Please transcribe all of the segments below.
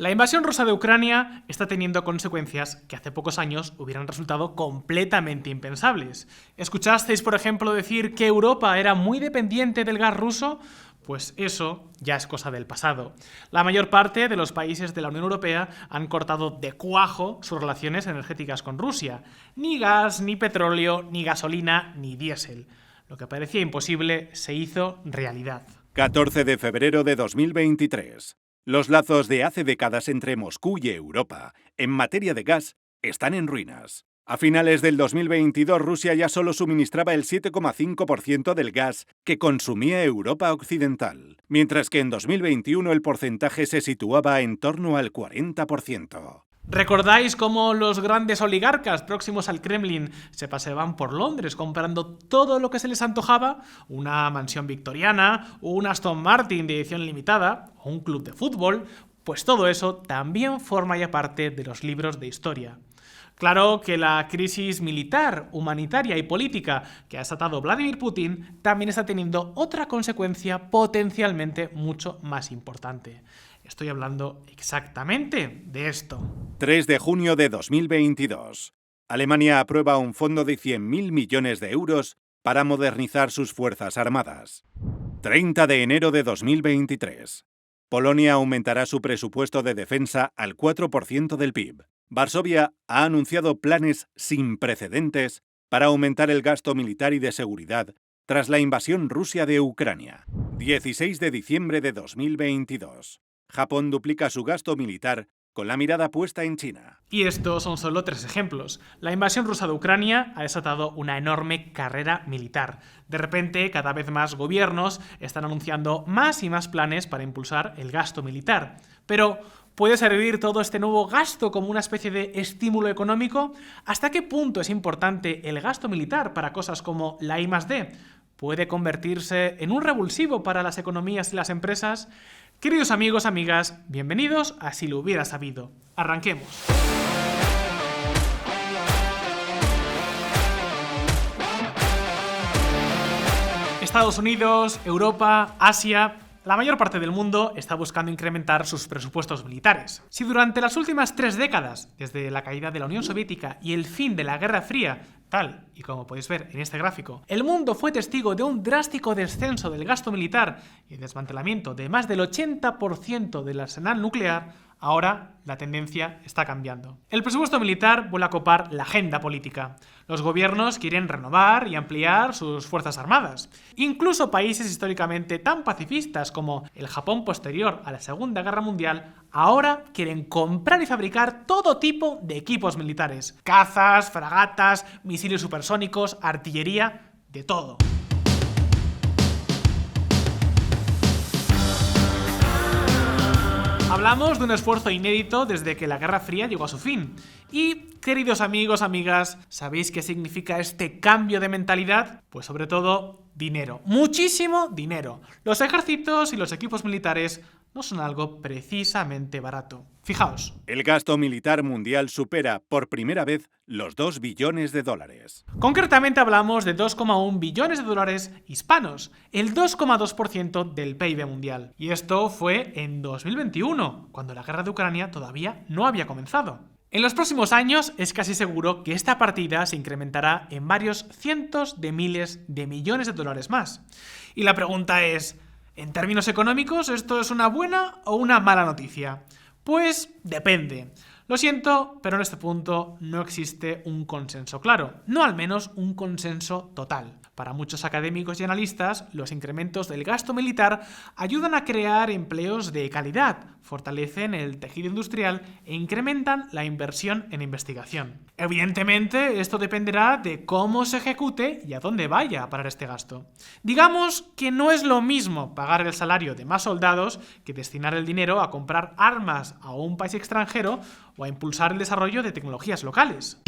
La invasión rusa de Ucrania está teniendo consecuencias que hace pocos años hubieran resultado completamente impensables. ¿Escuchasteis, por ejemplo, decir que Europa era muy dependiente del gas ruso? Pues eso ya es cosa del pasado. La mayor parte de los países de la Unión Europea han cortado de cuajo sus relaciones energéticas con Rusia. Ni gas, ni petróleo, ni gasolina, ni diésel. Lo que parecía imposible se hizo realidad. 14 de febrero de 2023. Los lazos de hace décadas entre Moscú y Europa en materia de gas están en ruinas. A finales del 2022, Rusia ya solo suministraba el 7,5% del gas que consumía Europa Occidental, mientras que en 2021 el porcentaje se situaba en torno al 40%. ¿Recordáis cómo los grandes oligarcas próximos al Kremlin se paseaban por Londres comprando todo lo que se les antojaba? Una mansión victoriana, un Aston Martin de edición limitada o un club de fútbol. Pues todo eso también forma ya parte de los libros de historia. Claro que la crisis militar, humanitaria y política que ha desatado Vladimir Putin también está teniendo otra consecuencia potencialmente mucho más importante. Estoy hablando exactamente de esto. 3 de junio de 2022. Alemania aprueba un fondo de 100.000 millones de euros para modernizar sus fuerzas armadas. 30 de enero de 2023. Polonia aumentará su presupuesto de defensa al 4% del PIB. Varsovia ha anunciado planes sin precedentes para aumentar el gasto militar y de seguridad tras la invasión rusa de Ucrania. 16 de diciembre de 2022. Japón duplica su gasto militar con la mirada puesta en China. Y estos son solo 3 ejemplos. La invasión rusa de Ucrania ha desatado una enorme carrera militar. De repente, cada vez más gobiernos están anunciando más y más planes para impulsar el gasto militar. Pero, ¿puede servir todo este nuevo gasto como una especie de estímulo económico? ¿Hasta qué punto es importante el gasto militar para cosas como la I+D? ¿Puede convertirse en un revulsivo para las economías y las empresas? Queridos amigos, amigas, bienvenidos a Si lo hubiera sabido. Arranquemos. Estados Unidos, Europa, Asia. La mayor parte del mundo está buscando incrementar sus presupuestos militares. Si durante las últimas 3 décadas, desde la caída de la Unión Soviética y el fin de la Guerra Fría, tal y como podéis ver en este gráfico, el mundo fue testigo de un drástico descenso del gasto militar y el desmantelamiento de más del 80% del arsenal nuclear, ahora la tendencia está cambiando. El presupuesto militar vuelve a copar la agenda política. Los gobiernos quieren renovar y ampliar sus fuerzas armadas. Incluso países históricamente tan pacifistas como el Japón posterior a la Segunda Guerra Mundial ahora quieren comprar y fabricar todo tipo de equipos militares. Cazas, fragatas, misiles supersónicos, artillería, de todo. Hablamos de un esfuerzo inédito desde que la Guerra Fría llegó a su fin. Y, queridos amigos, amigas, ¿sabéis qué significa este cambio de mentalidad? Pues sobre todo, dinero. Muchísimo dinero. Los ejércitos y los equipos militares no son algo precisamente barato. Fijaos. El gasto militar mundial supera por primera vez los 2 billones de dólares. Concretamente hablamos de 2,1 billones de dólares hispanos, el 2,2% del PIB mundial. Y esto fue en 2021, cuando la guerra de Ucrania todavía no había comenzado. En los próximos años es casi seguro que esta partida se incrementará en varios cientos de miles de millones de dólares más. Y la pregunta es, ¿en términos económicos esto es una buena o una mala noticia? Pues depende. Lo siento, pero en este punto no existe un consenso claro, no al menos un consenso total. Para muchos académicos y analistas, los incrementos del gasto militar ayudan a crear empleos de calidad, fortalecen el tejido industrial e incrementan la inversión en investigación. Evidentemente, esto dependerá de cómo se ejecute y a dónde vaya a parar este gasto. Digamos que no es lo mismo pagar el salario de más soldados que destinar el dinero a comprar armas a un país extranjero o a impulsar el desarrollo de tecnologías locales.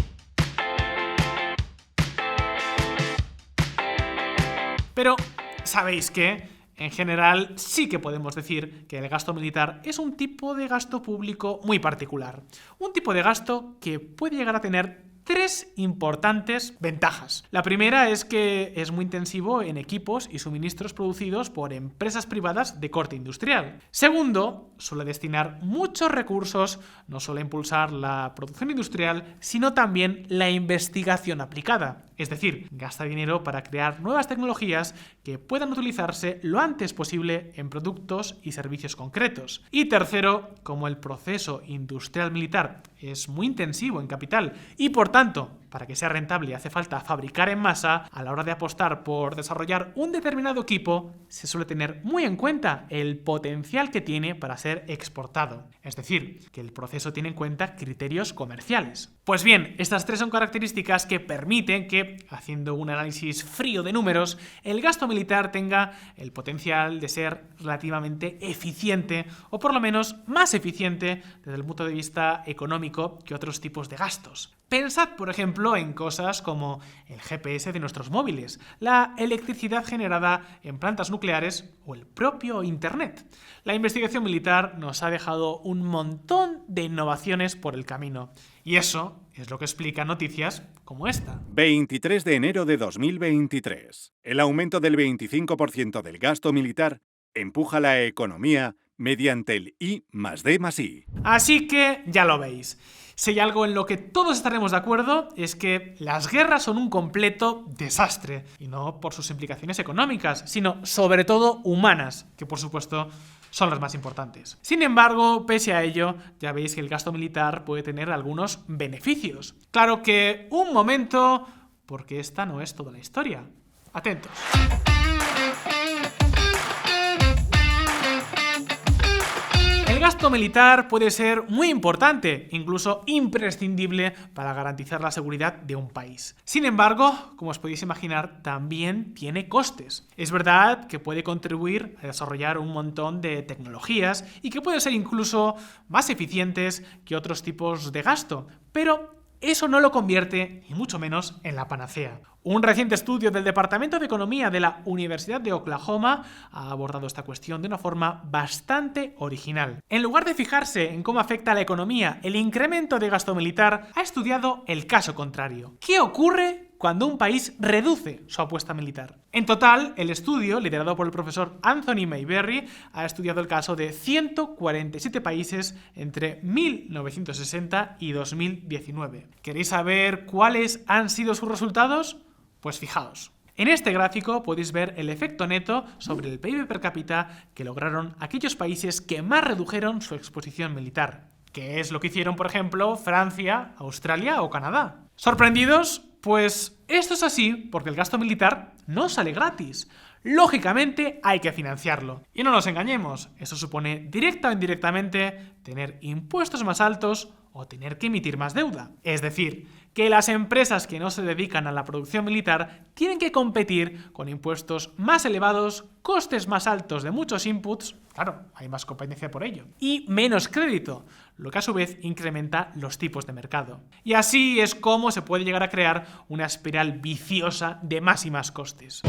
Pero, ¿sabéis qué? En general, sí que podemos decir que el gasto militar es un tipo de gasto público muy particular. Un tipo de gasto que puede llegar a tener tres importantes ventajas. La primera es que es muy intensivo en equipos y suministros producidos por empresas privadas de corte industrial. Segundo, suele destinar muchos recursos no solo a impulsar la producción industrial, sino también la investigación aplicada. Es decir, gasta dinero para crear nuevas tecnologías que puedan utilizarse lo antes posible en productos y servicios concretos. Y tercero, como el proceso industrial militar es muy intensivo en capital y por tanto, para que sea rentable hace falta fabricar en masa, a la hora de apostar por desarrollar un determinado equipo, se suele tener muy en cuenta el potencial que tiene para ser exportado. Es decir, que el proceso tiene en cuenta criterios comerciales. Pues bien, estas tres son características que permiten que, haciendo un análisis frío de números, el gasto militar tenga el potencial de ser relativamente eficiente, o por lo menos más eficiente desde el punto de vista económico que otros tipos de gastos. Pensad, por ejemplo, en cosas como el GPS de nuestros móviles, la electricidad generada en plantas nucleares o el propio Internet. La investigación militar nos ha dejado un montón de innovaciones por el camino. Y eso es lo que explica noticias como esta. 23 de enero de 2023. El aumento del 25% del gasto militar empuja la economía mediante el I+D+I. Así que ya lo veis. Si hay algo en lo que todos estaremos de acuerdo es que las guerras son un completo desastre. Y no por sus implicaciones económicas, sino sobre todo humanas, que por supuesto son las más importantes. Sin embargo, pese a ello, ya veis que el gasto militar puede tener algunos beneficios. Claro que un momento, porque esta no es toda la historia. Atentos. El gasto militar puede ser muy importante, incluso imprescindible para garantizar la seguridad de un país. Sin embargo, como os podéis imaginar, también tiene costes. Es verdad que puede contribuir a desarrollar un montón de tecnologías y que pueden ser incluso más eficientes que otros tipos de gasto, pero eso no lo convierte, ni mucho menos, en la panacea. Un reciente estudio del Departamento de Economía de la Universidad de Oklahoma ha abordado esta cuestión de una forma bastante original. En lugar de fijarse en cómo afecta a la economía el incremento de gasto militar, ha estudiado el caso contrario. ¿Qué ocurre cuando un país reduce su apuesta militar? En total, el estudio, liderado por el profesor Anthony Mayberry, ha estudiado el caso de 147 países entre 1960 y 2019. ¿Queréis saber cuáles han sido sus resultados? Pues fijaos. En este gráfico podéis ver el efecto neto sobre el PIB per cápita que lograron aquellos países que más redujeron su exposición militar, que es lo que hicieron, por ejemplo, Francia, Australia o Canadá. ¿Sorprendidos? Pues esto es así porque el gasto militar no sale gratis. Lógicamente hay que financiarlo. Y no nos engañemos, eso supone directa o indirectamente tener impuestos más altos o tener que emitir más deuda. Es decir, que las empresas que no se dedican a la producción militar tienen que competir con impuestos más elevados, costes más altos de muchos inputs, claro, hay más competencia por ello, y menos crédito, lo que a su vez incrementa los tipos de mercado. Y así es como se puede llegar a crear una espiral viciosa de más y más costes.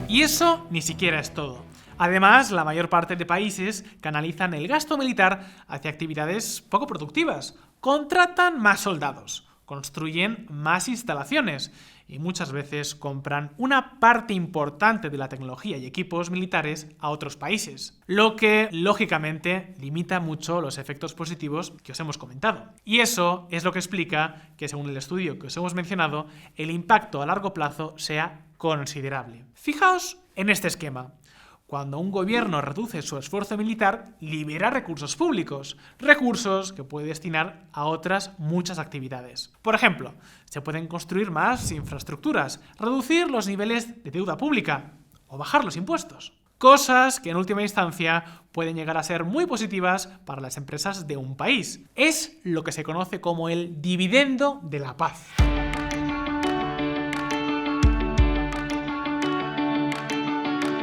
Y eso ni siquiera es todo. Además, la mayor parte de países canalizan el gasto militar hacia actividades poco productivas. Contratan más soldados, construyen más instalaciones y muchas veces compran una parte importante de la tecnología y equipos militares a otros países, lo que, lógicamente, limita mucho los efectos positivos que os hemos comentado. Y eso es lo que explica que, según el estudio que os hemos mencionado, el impacto a largo plazo sea considerable. Fijaos en este esquema. Cuando un gobierno reduce su esfuerzo militar, libera recursos públicos, recursos que puede destinar a otras muchas actividades. Por ejemplo, se pueden construir más infraestructuras, reducir los niveles de deuda pública o bajar los impuestos. Cosas que en última instancia pueden llegar a ser muy positivas para las empresas de un país. Es lo que se conoce como el dividendo de la paz.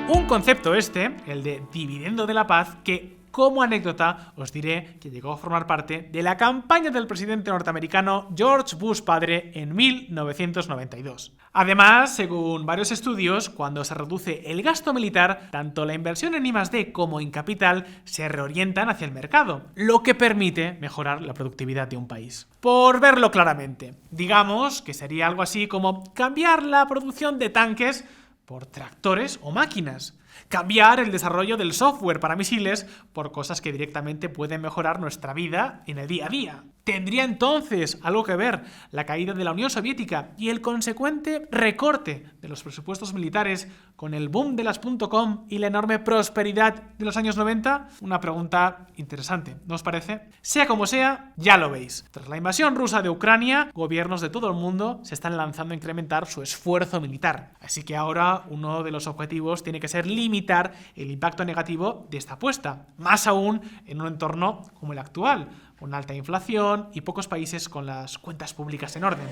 Un concepto el de dividendo de la paz, que Como anécdota, os diré que llegó a formar parte de la campaña del presidente norteamericano George Bush padre en 1992. Además, según varios estudios, cuando se reduce el gasto militar, tanto la inversión en I+D como en capital se reorientan hacia el mercado, lo que permite mejorar la productividad de un país. Por verlo claramente, digamos que sería algo así como cambiar la producción de tanques por tractores o máquinas. Cambiar el desarrollo del software para misiles por cosas que directamente pueden mejorar nuestra vida en el día a día. ¿Tendría entonces algo que ver la caída de la Unión Soviética y el consecuente recorte de los presupuestos militares con el boom de las .com y la enorme prosperidad de los años 90? Una pregunta interesante, ¿no os parece? Sea como sea, ya lo veis. Tras la invasión rusa de Ucrania, gobiernos de todo el mundo se están lanzando a incrementar su esfuerzo militar. Así que ahora uno de los objetivos tiene que ser limitar el impacto negativo de esta apuesta, más aún en un entorno como el actual, con alta inflación y pocos países con las cuentas públicas en orden.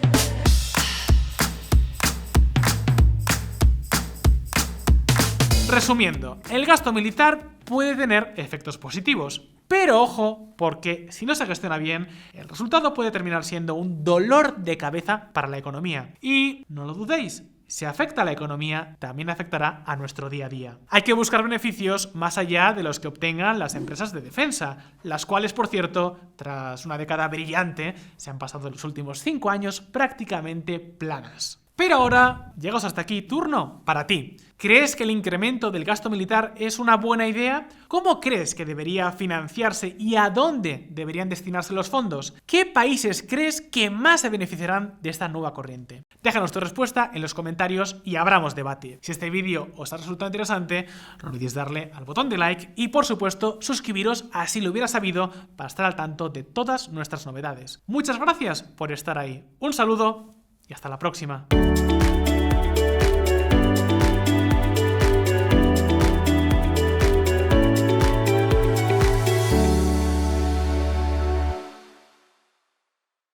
Resumiendo, el gasto militar puede tener efectos positivos, pero ojo, porque si no se gestiona bien, el resultado puede terminar siendo un dolor de cabeza para la economía. Y no lo dudéis, si afecta a la economía, también afectará a nuestro día a día. Hay que buscar beneficios más allá de los que obtengan las empresas de defensa, las cuales, por cierto, tras una década brillante, se han pasado los últimos 5 años prácticamente planas. Pero ahora, llegados hasta aquí, turno para ti. ¿Crees que el incremento del gasto militar es una buena idea? ¿Cómo crees que debería financiarse y a dónde deberían destinarse los fondos? ¿Qué países crees que más se beneficiarán de esta nueva corriente? Déjanos tu respuesta en los comentarios y abramos debate. Si este vídeo os ha resultado interesante, no olvidéis darle al botón de like y, por supuesto, suscribiros así lo hubiera sabido para estar al tanto de todas nuestras novedades. Muchas gracias por estar ahí. Un saludo y hasta la próxima.